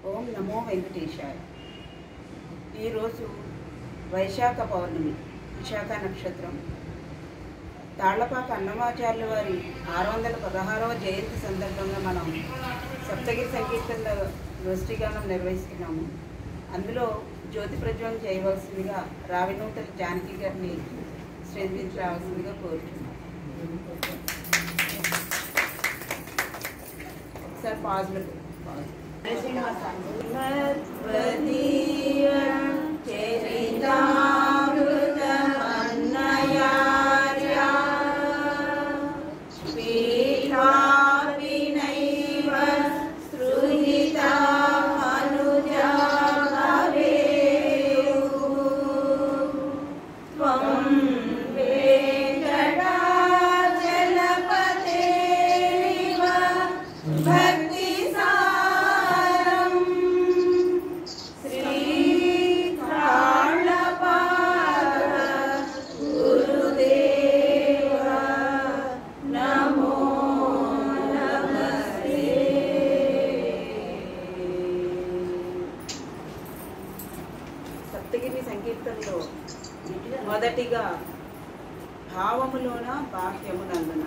ఓం నమో వెంకటేశాయ. ఈరోజు వైశాఖ పౌర్ణమి, విశాఖ నక్షత్రం. తాళ్లపాక అన్నమాచార్యుల వారి 616వ జయంతి సందర్భంగా మనం సప్తగిరి సంకీర్తనల గోష్ఠిగానం నిర్వహిస్తున్నాము. అందులో జ్యోతి ప్రజ్వలన చేయవలసిందిగా రావినూతల జానకి గారిని స్టేజ్ మీద రావాల్సిందిగా కోరుతున్నాం. ఒకసారి పాజ్లో సప్తగిరి సంకీర్తనలో మొదటిగా భావములోన బాహ్యమునందున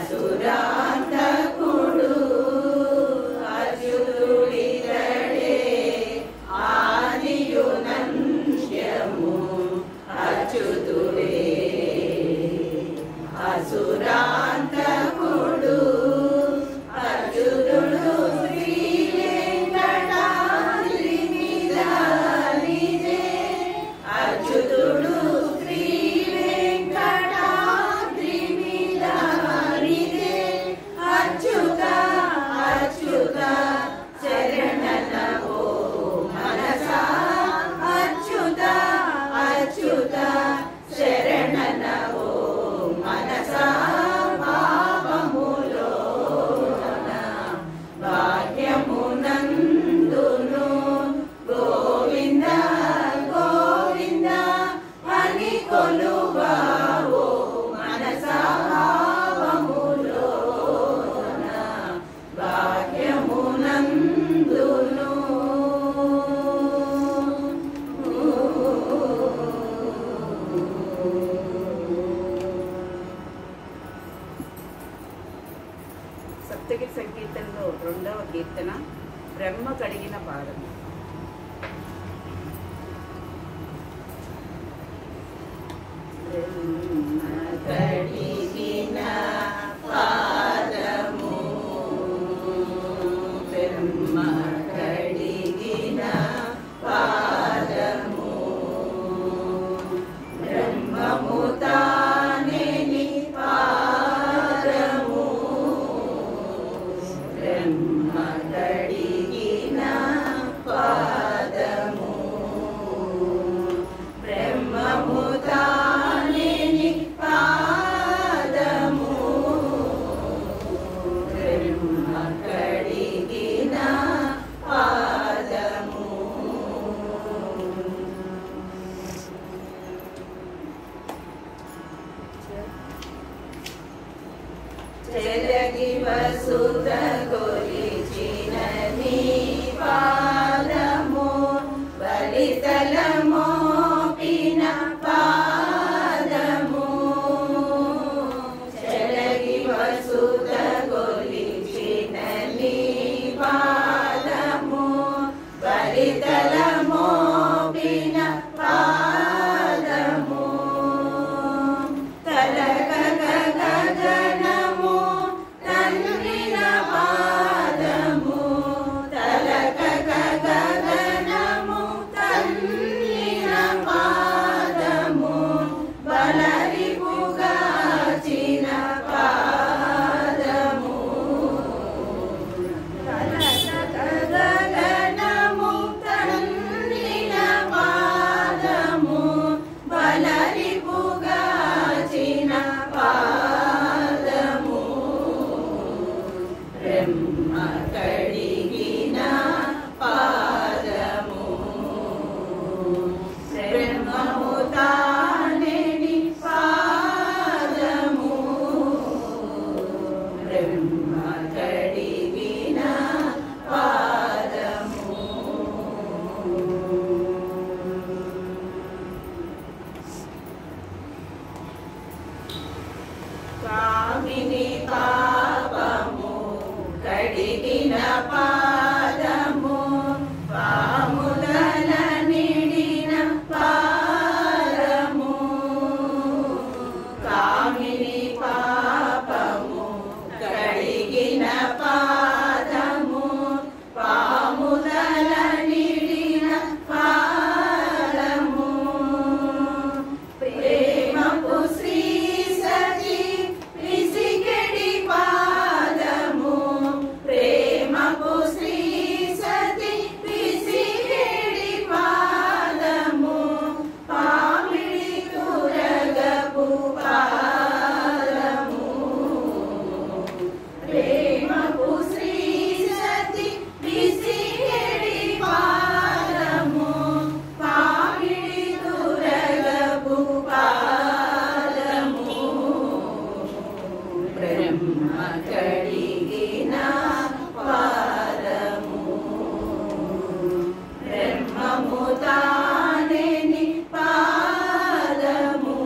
అసురాంతకుడు అచ్యుతుడితడే ఆదియునంత్యము అచ్యుతుడే అసురాంతకుడు అచ్యుతుడు శ్రీ వెంకటాద్రి మీద నిజే అచ్యుతుడు శ్రీ వెంకటాద్రి మీద నిజే అచ్యుత అచ్యుత శరణనవో మనసా అచ్యుత అచ్యుత శరణనవో మనసా భావములోన భాగ్యమునందును గోవింద గోవింద అని కొలువావో మనసా భావములోన భాగ్యమునందును సప్తగిరి సంకీర్తనలో 2వ కీర్తన బ్రహ్మ కడిగిన పాదము. బ్రహ్మ కడిగిన పాదము బ్రహ్మ కడిగిన పాదము బ్రహ్మము తానేని పాదము బ్రహ్మ కడిగిన పాదము బ్రహ్మము తానేని పాదము బ్రహ్మ కడిగిన పాదము చెలగి వసుధ గొలిచిన నీ పాదము బలితలమోపిన పాదము చెలగి వసుధ గొలిచిన నీ పాదము బలితలమోపిన పాదము తలక గగనము తన్నిన పాదము తలక గగనము తన్నిన పాదము బలరిపుగాచిన పాదము తలక గగనము తన్నిన పాదము బలరిపుగాచిన పాదము బ్రహ్మ కడిగిన పాదము బ్రహ్మము తానేని పాదము బ్రహ్మ కడిగిన పాదము కామిని పాపము కడిగిన పాదము పాముదల నిడిన పాదము కామిని పాపము కడిగిన పాదము పాముదల నిడిన పాదము ప్రేమపు శ్రీ సతి విసిగడి పాదము ప్రేమపు శ్రీ సతి విసిగడి పాదము పామిడి తురగపు పాదము ప్రేమపు శ్రీ సతి విసిగడి పాదము పామిడి తురగపు పాదము బ్రహ్మ కడిగిన పాదము బ్రహ్మము తానేని పాదము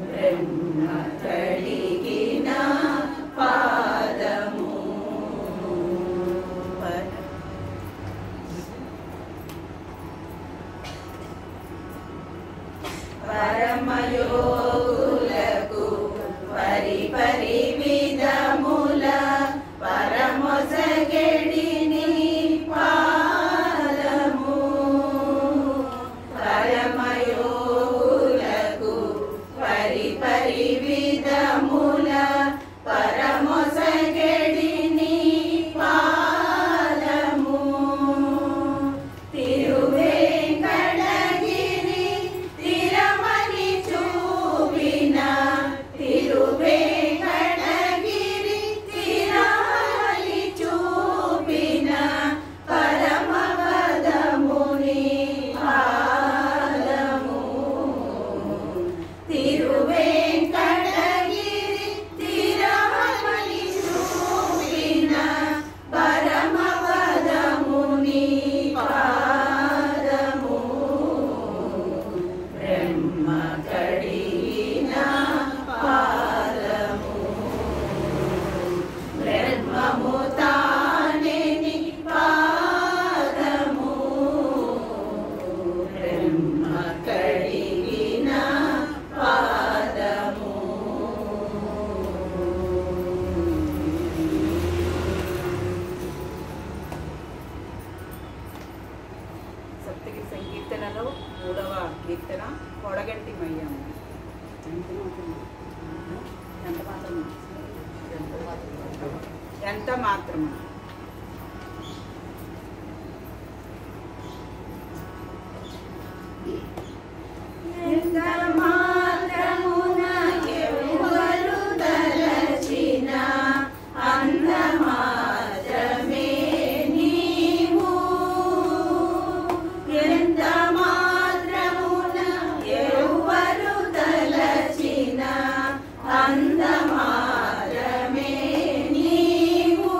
బ్రహ్మ కడిగిన ఎంత మాత్రము. ఎంత మాత్రమున ఎవరు తలచిన అంత మాత్రమే నీవు. ఎంత మాత్రమున ఎవరు తలచిన అంత మాత్రమే నీవు.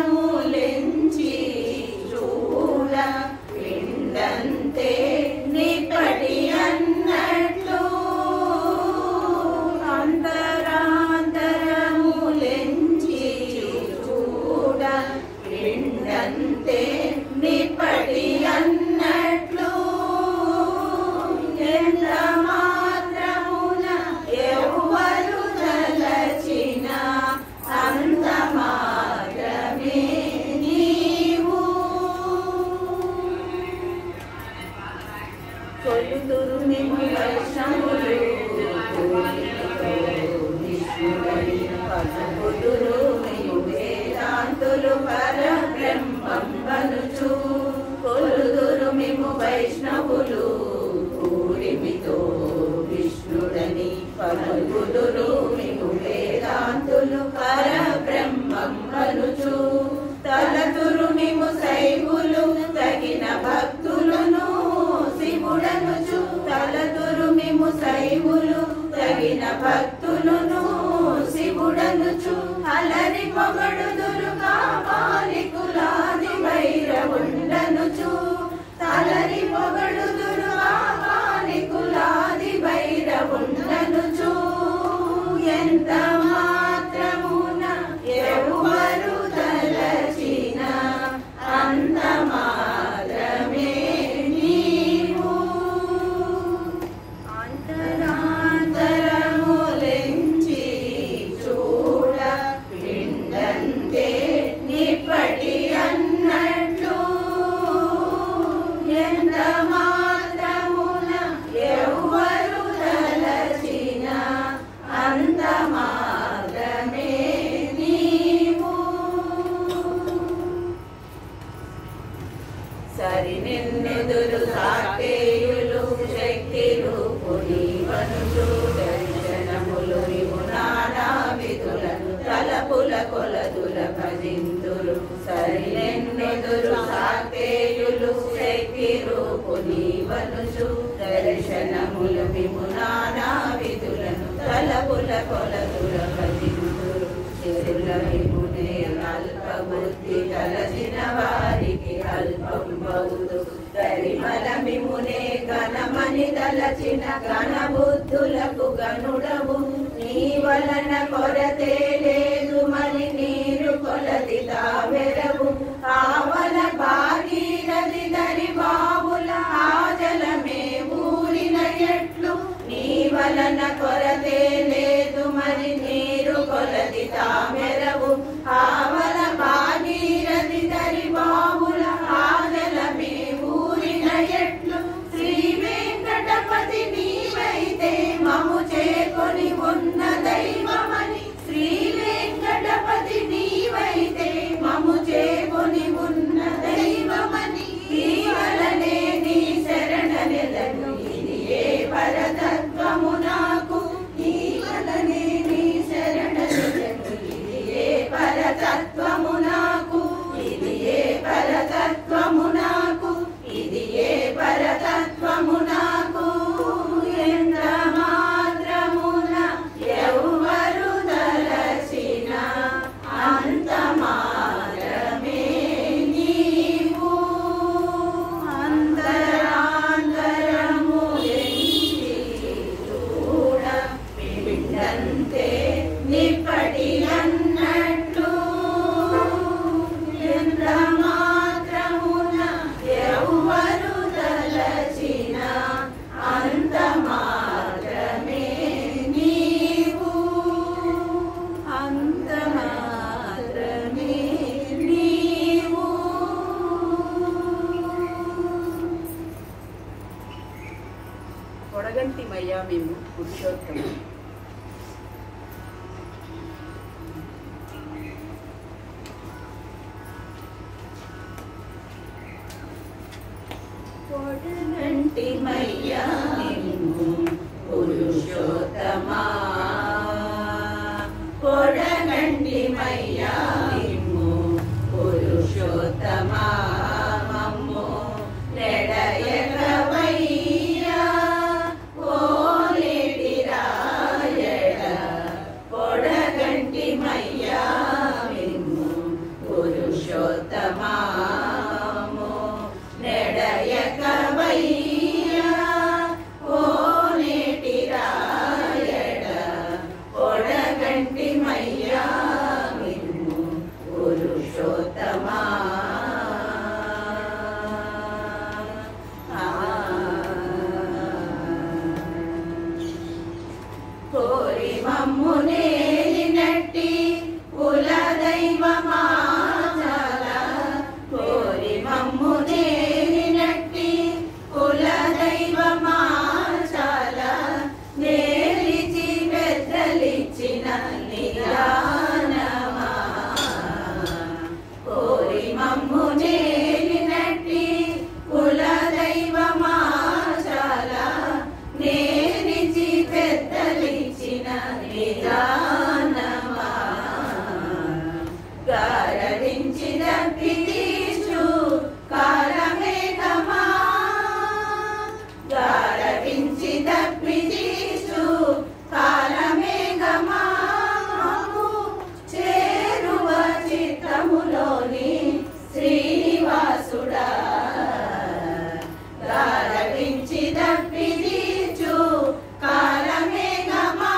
అంతరాంతరములెంచి చూడ పిండంతే నిప్పటి అన్నట్లు. అంతరాంతరములెంచి చూడ పిండంతే నిప్పటి అన్నట్లు. ఎంత మాత్రమున ఎవరు తలచిన అంత మాత్రమే నీవు. కొలుదురు మేము వైష్ణవులు విష్ణుడని పలుకుదురు మేము వేదాంతులు పరబ్రహ్మం వనుచు. కొలుదురు మేము వైష్ణవులు పూరిమితో విష్ణుడని పలుకుదురు మేము వేదాంతులు పరబ్రహ్మం వనుచు. తలతురు మేము శైవులు తగిన భక్తులను శివుడనుచు. తలతురు మేము శైవులు తగిన భక్తులను శివుడనుచు. అలరి పొగడుదురు కాపాలి కులాది భైరవుండనుచు. అలరి పొగడుదురు కాపాలి కులాది భైరవుండనుచు. ఎంత మాత్రమున ఎవరు తలచిన అంత మాత్రమే నీవు. అంతరాంతరములెంచి చూడ పిండంతే నిప్పటి అన్నట్లు. ఎంత మాత్రమున ఎవరు తలచిన అంత మాత్రమే నీవు. సరి నిన్నెదురు సాకేయులు శక్తి రూపుని వనుచు. దర్శనములు నీవు నానా విధులను తలపుల కొలదుల భజింతురు. సరి నిన్నెదురు సాకేయులు శక్తి రూపుని వనుచు. దర్శనములు నీవు నానా విధులను తలపుల కొలదుల భజింతురు. చెరుల విమునే అల్ప బుద్ధి తలచిన వారికి అల్పం బౌదు. పరిమళ మిమునే ఘనమని తలచిన ఘన బుద్ధులకు గనుడవు. నీ వలన కొరతే లేదు మరి నీరు కొలది తావెరవు. ఆవల భాగీరథి దరి బావుల ఆజలమే ఊరిన ఎట్లు. నీ వలన కొరతే లేదు మరి నీరు కొలది తామెరవు. ఆవల భాగీరథి దరి బావుల ఆజలమే ఊరిన ఎట్లు. శ్రీ వెంకటపతి నీవైతే మము చేకొని ఉన్న దైవమని. శ్రీ వెంకటపతి నీవైతే మము చేకొని ఉన్న దైవమని. ఈ వలనే నీ శరణెలను ఇది ఏ పరతత్వము నాకు. ఈ వలనే నీ శరణెలను ఇది ఏ పరతత్వము నాకు. ఇది ఏ పరతత్వము నాకు. ఇది ఏ పరతత్వము నాకు. ఎంత మాత్రమున ఎవరు తలచిన అంత మాత్రమే నీవు. అంతరాంతరములెంచి చూడ పిండంతే నిప్పటి అన్నట్లు. ఎంత మాత్రమున ఎవరు తలచిన అంత మాత్రమే నీవు. అంత మాత్రమే నీవు. పొడగంటిమయ్యా మేము పురుషోత్తము. మమ్మునేలినట్టి కులదైవమాచాల కోరి మమ్మునేలినట్టి కులదైవమాచాల నేలిచి పెద్దలిచ్చిన నిదానమా కోరి మమ్మునేలినట్టి కులదైవమాచాల నేలిచి పెద్దలిచ్చిన నిదానమా గారవించి దప్పితీసు కాలమేఘమా గారవించి దప్పితీసు కాలమేఘమా చేరువ చిత్తములోని శ్రీనివాసుడా గారవించి దప్పితీసు కాలమేఘమా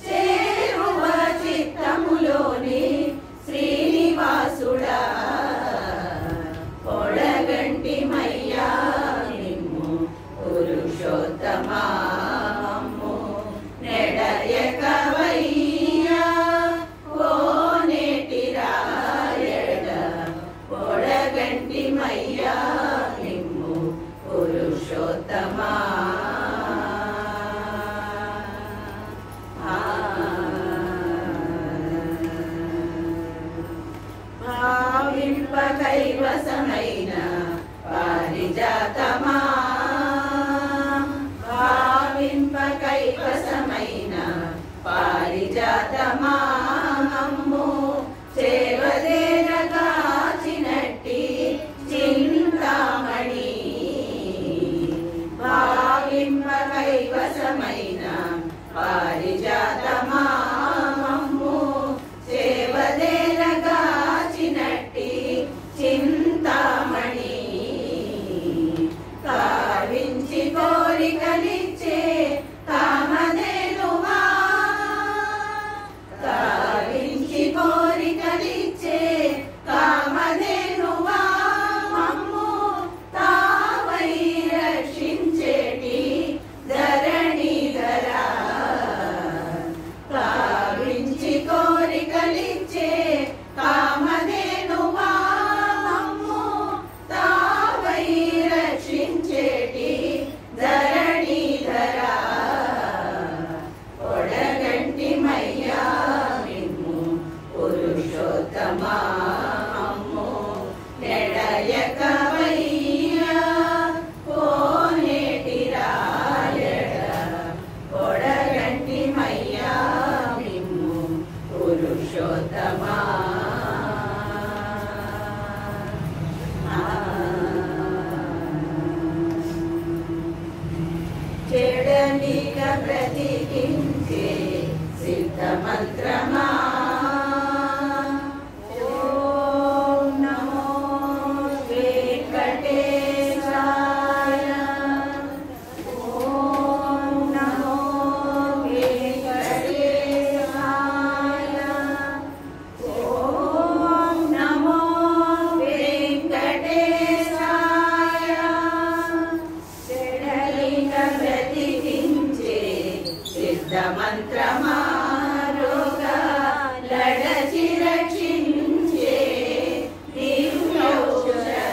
చేరువ చిత్తములోని శ్రీనివాసుడా పొడగంటి మయ్యా నిమ్ము పురుషోత్తమా మమ్ము నెడయకవయ్యా కోనేటి రాయడ పొడగంటి మయ్యా నిమ్ము పురుషోత్తమా భావింప కైవసమైన పారిజాతమా భావింప కైవసమైన పారిజాతమా మమ్ము సేవదేరగాచినట్టి చింతామణి భావింప కైవసమైన పారిజాతమా మమ్ము సేవదేరగాచినట్టి చింతామణి కావించి కోరికలిచ్చే కామధేనువా కావించి కోరికలిచ్చే కామధేనువా మమ్ము తావై రక్షించేటి ధరణిధరా కావించి కోరికలిచ్చే కామధేనువా మమ్ము తావై రక్షించేటి ధరణిధరా పొడగంటి మయ్యా నిమ్ము పురుషోత్తమా మమ్ము నెడయకవయ్యా కోనేటి రాయడ పొడగంటి మయ్యా నిమ్ము పురుషోత్తమా చెడనిక బ్రతికించే సిద్ధమంత్రమా ఓం నమో వెంకటేశాయ ఓం నమో వెంకటేశాయ ఓం నమో వెంకటేశాయ చెడలిక బ్రతికించే సిద్ధమంత్రమా రోగ లడచి రక్షించే దివ్యౌషధమా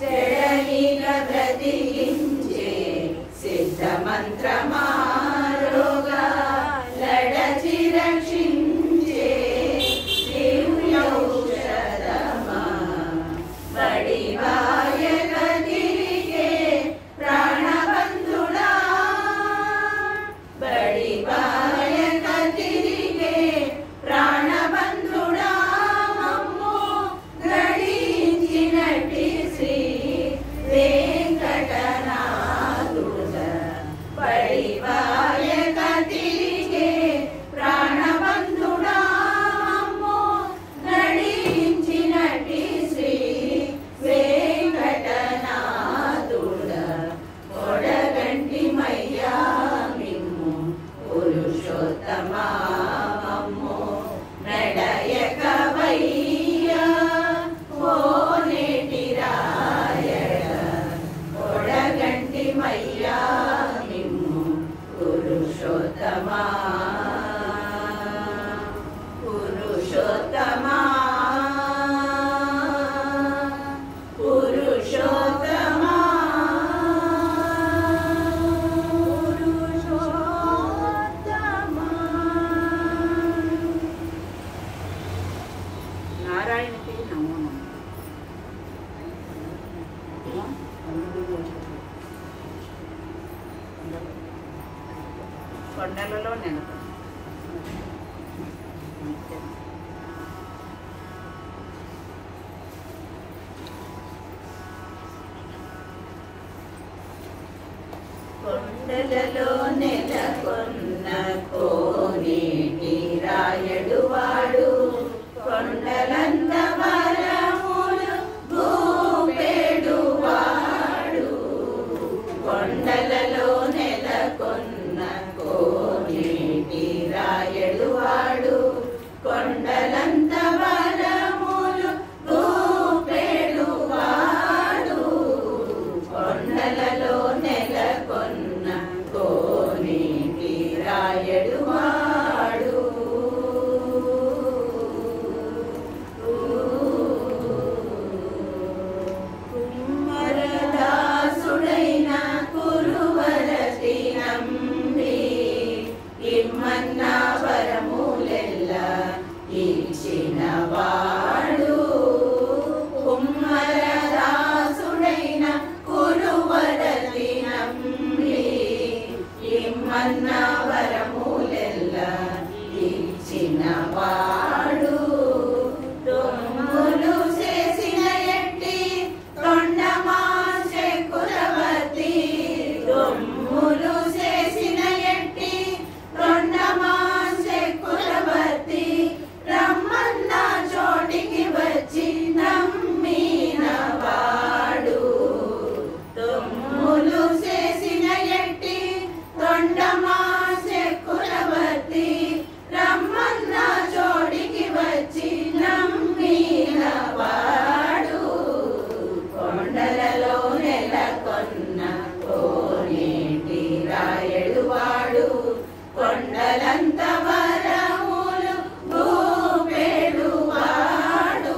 చెడలిక బ్రతికించే సిద్ధమంత్రమా రోగ లడచి రక్షించే దివ్యౌషధమా బడివాయక తిరిగే ప్రాణబంధుడా బడివాయక తిరిగే ప్రాణబంధుడా మమ్ము గడించినట్టి శ్రీ వెంకటనాథుడా బడివా పురుషోత్తమా పురుషోత్తమా పురుషోత్తమా పురుషోత్తమా. నారాయణకి నమో నమః. కొండలలో నెలకొండ కొండలలో నెలకొన్న కోనేటి రాయడు వాడు కొండలంత వరములు గూపెడు వాడు. కొండలలో నెలకొన్న కోనేటి రాయడు వాడు కొండలంత వరములు గూపెడు వాడు. కొండలలో నెలకొన్న కోనేటి రాయడు వాడు. కుమ్మరదాసుడైన కురువరతి నంబి ఇమ్మన్న వరములెల్ల ఇచ్చిన వాడు. కుమ్మరదాసుడైన కురువరతి నంబి ఇమ్మన్న వరములెల్ల ఇచ్చిన వాడు. దొమ్ములు చేసిన ఎట్టి తొండమాసె కురవతి దొమ్ములు చేసిన ఎట్టి తొండమాసె కురవతి రమ్మన్న చోటికి వచ్చి నమ్మిన వాడు. దొమ్ములు చేసిన ఎట్టి తొండమాసె కురవతి రమ్మన్న చోటికి వచ్చి నమ్మిన వాడు. కొండలలో నెలకొన్న కోనేటి రాయడు వాడు కొండలంత వరములు గూపెడు వాడు.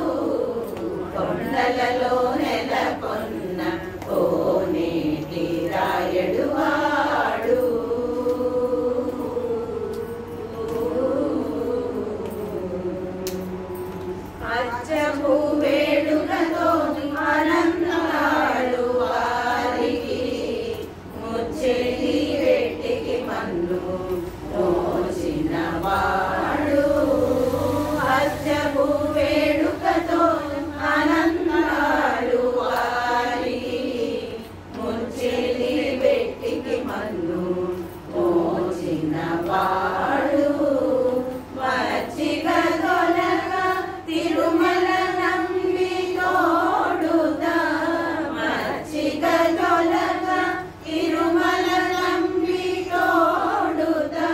కొండలలో నెలకొన్న కోనేటి రాయడు వాడు. అచ్చపు వేడుకతో ఆనందాడు వారికి ముచ్చెలి వెట్టికి మన్ను మోచిన వాడు. అచ్చపు వేడుకతో ఆనందాడు వారికి ముచ్చెలి వెట్టికి మన్ను మోచిన వాడు. మచ్చిక తొలగా తిరుమల నంబి తోడుతా మచ్చిక తొలగా తిరుమల నంబి తోడుతా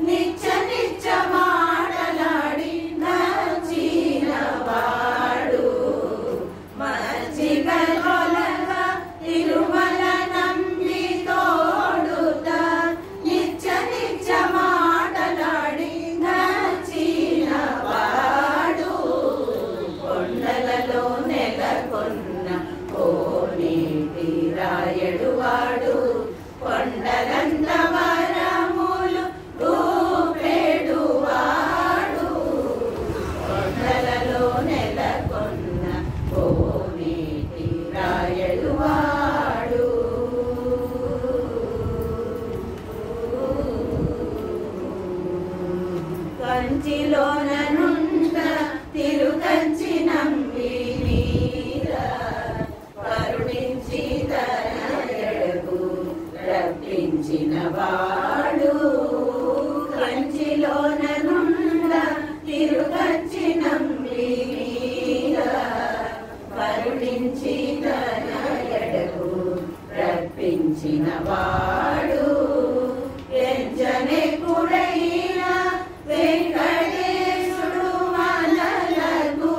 నిచ్చ నిచ్చ మాటలాడి నచ్చిన వాడు. మచ్చిక తొలగా తిరుమల నంబి తోడుతా నిచ్చ నిచ్చ మాటలాడి నచ్చిన వాడు. కొండలలో నెలకొన్న కోనేటి రాయడు వాడు కొండలంత వరములు గూపెడు వాడు. కొండలలో నెలకొన్న కోనేటి రాయడు వాడు. కంచిలోన నుండ తిరుకంచి నంబి మీద కరుణించి తనయడకు రప్పించిన వాడు. కంచిలోన నుండ తిరుకంచి నంబి మీద కరుణించి తనయడకు రప్పించిన వాడు. ఎంజనే కుడైన వెంకటేశుడు మనలకు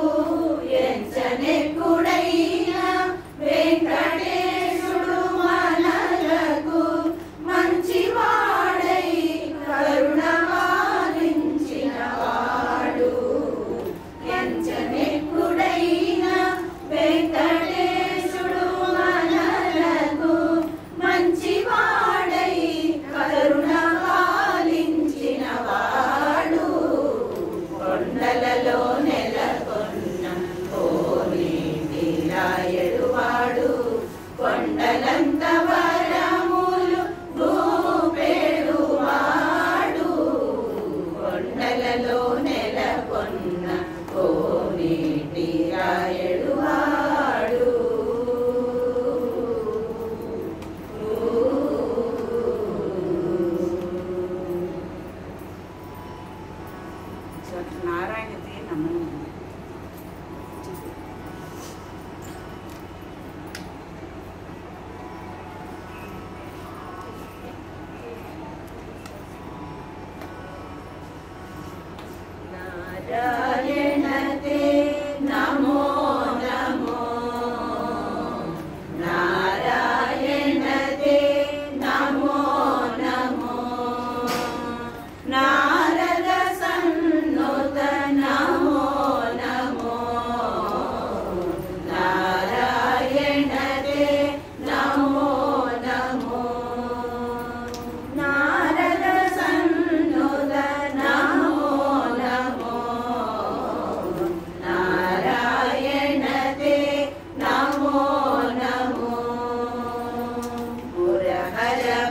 ఎంచనే కుడైన వెంకటేశుడు మనలకు మంచివాడై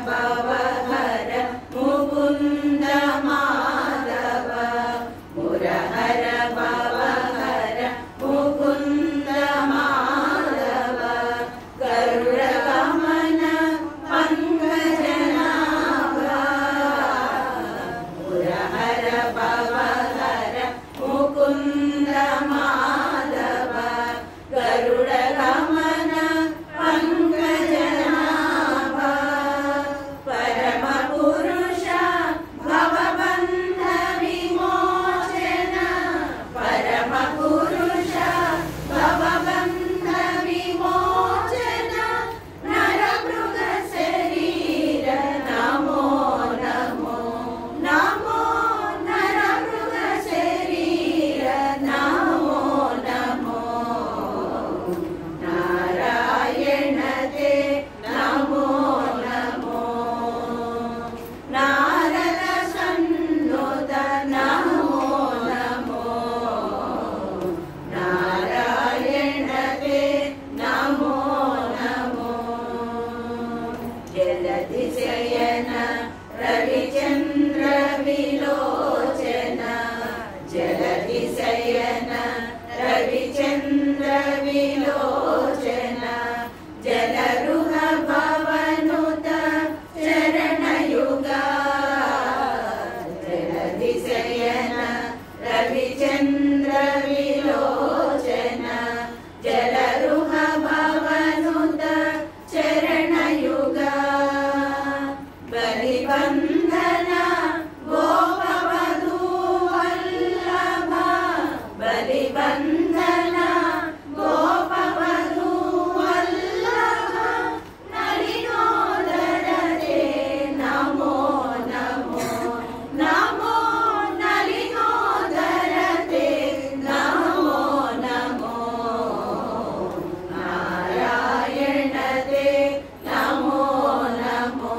ಭವಹರ ಮುಕುಂದ ಮಾಧವ ಮುರಹರ ಭವಹರ ಮುಕುಂದ ಮಾಧವ ಗರುಡ ಗಮನ ಪಂಕಜನಾಭ ಮುರಹರ ಭವಹರ ಮುಕುಂದ ಮಾಧವ ಗರುಡ ಗಮನ ಪಂಕಜನಾಭ ಪರಮ ಪುರುಷ ಭವಬಂಧ ವಿಮೋಚನ ಪರಮ ಪುರುಷ ಭವಬಂಧ ವಿಮೋಚನ ನರಮೃಗ ಶರೀರ ನಮೋ ನಮೋ ನಮೋ ನರಮೃಗ ಶರೀರ ನಮೋ ನಮೋ ನಾರಾಯಣತೆ ನಮೋ ನಮೋ ನಾರದ ಸನ್ನುತ ನಮೋ ನಮೋ ನಾರಾಯಣತೆ ನಮೋ ನಮೋ ಜಲಧಿ ಶಯನ ರವಿಚಂದ್ರ ವಿಲೋಚನ ಜಲಧಿ ಶಯನ ರವಿಚಂದ್ರ ವಿಲೋಚನ ಜಲರುಹ ಭವನುತ ಚರಣಯುಗ ಜಲಧಿ ಶಯನ ರವಿಚಂದ್ರ ವಿಲೋಚನ ಜಲರುಹ ಭವನುತ ಚರಣಯುಗ ಬಲಿಬಂಧನ ಗೋಪವಧೂ ವಲ್ಲಭ ಬಲಿಬಂಧನ ಗೋಪವಧೂ ವಲ್ಲಭ ನಲಿನೋದರತೆ ನಮೋ ನಮೋ ನಮೋ ನಲಿನೋದರತೆ ನಮೋ ನಮೋ ನಾರಾಯಣತೆ ನಮೋ ನಮೋ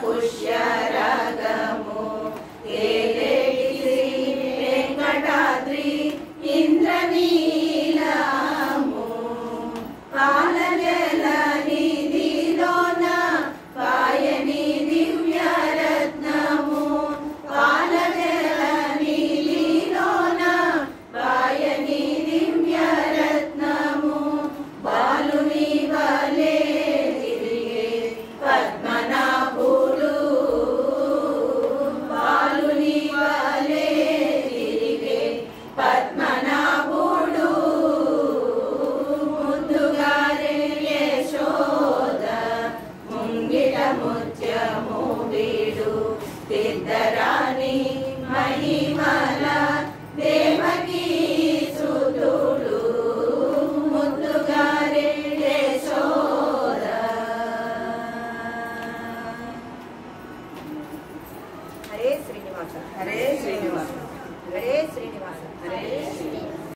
పుష్యరాగము ఏలేటి శ్రీ వెంకటాద్రి ఇంద్రనీలము పాలజల నిధిలోన పాయని దివ్యరత్నము పాలజల నిధిలోన పాయని దివ్యరత్నము బాలుని వలే తిరిగే పద్మనాభుడు బాలుని వలే తిరిగే పద్మనాభుడు ముద్దుగారే యశోద ముంగిట ముత్యము వీడు తిద్దరాని మహిమల దేవకీ సుతుడు ముద్దుగారే యశోద. హరే శ్రీనివాస హరే శ్రీనివాస హరే శ్రీనివాస హరే శ్రీనివాస.